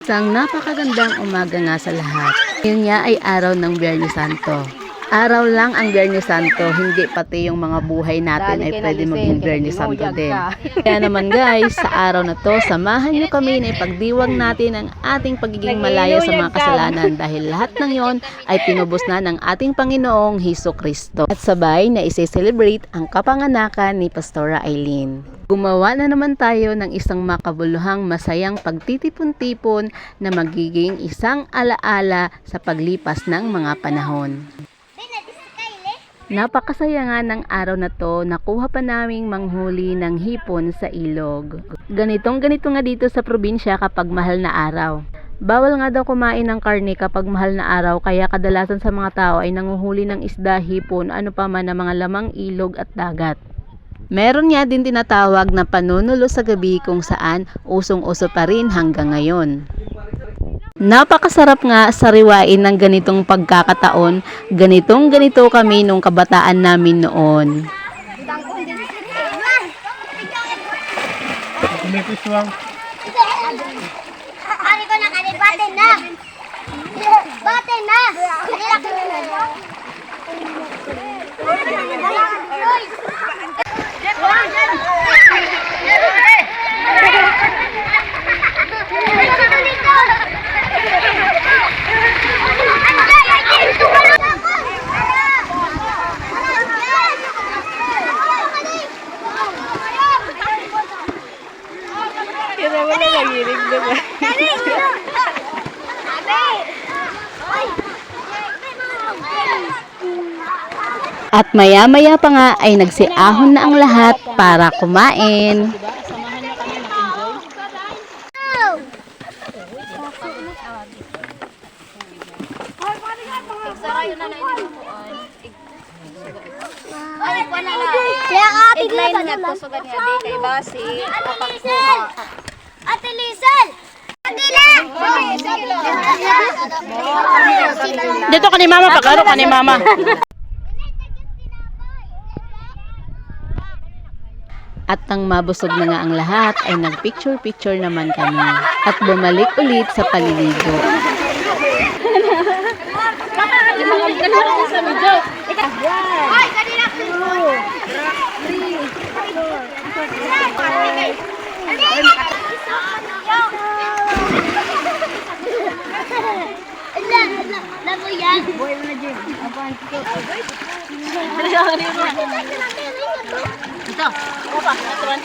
Isang napakagandang umaga nga sa lahat. Ngayon nga ay araw ng Biyernes Santo. Araw lang ang Biyernes Santo, hindi pati yung mga buhay natin ay pwede maging Biyernes Santo din. Kaya naman guys, sa araw na to, samahan nyo kami na ipagdiwang natin ang ating pagiging malaya sa mga kasalanan dahil lahat ng yon ay tinubos na ng ating Panginoong Hesus Kristo. At sabay na isi-celebrate ang kapanganakan ni Pastora Aileen. Gumawa na naman tayo ng isang makabuluhang masayang pagtitipon-tipon na magiging isang alaala sa paglipas ng mga panahon. Napakasaya nga ng araw na to, nakuha pa naming manghuli ng hipon sa ilog. Ganito nga dito sa probinsya kapag mahal na araw. Bawal nga daw kumain ng karne kapag mahal na araw, kaya kadalasan sa mga tao ay nanguhuli ng isda, hipon, ano pa man na mga lamang ilog at dagat. Meron nga din tinatawag na panunulo sa gabi kung saan usong-uso pa rin hanggang ngayon. Napakasarap nga sariwain ng ganitong pagkakataon. Ganito kami nung kabataan namin noon. Bate na! Kira mo na nagirig diba? At maya-maya pa nga ay nagsiahon na ang lahat para kumain. Egline nga to so ganyan di kay basi Ate Lizel! Dito ka ni mama, pagkaro ka ni mama. At nang mabusog na nga ang lahat ay nagpicture-picture naman kami at bumalik ulit sa paliligo. Ito, opa, atuan.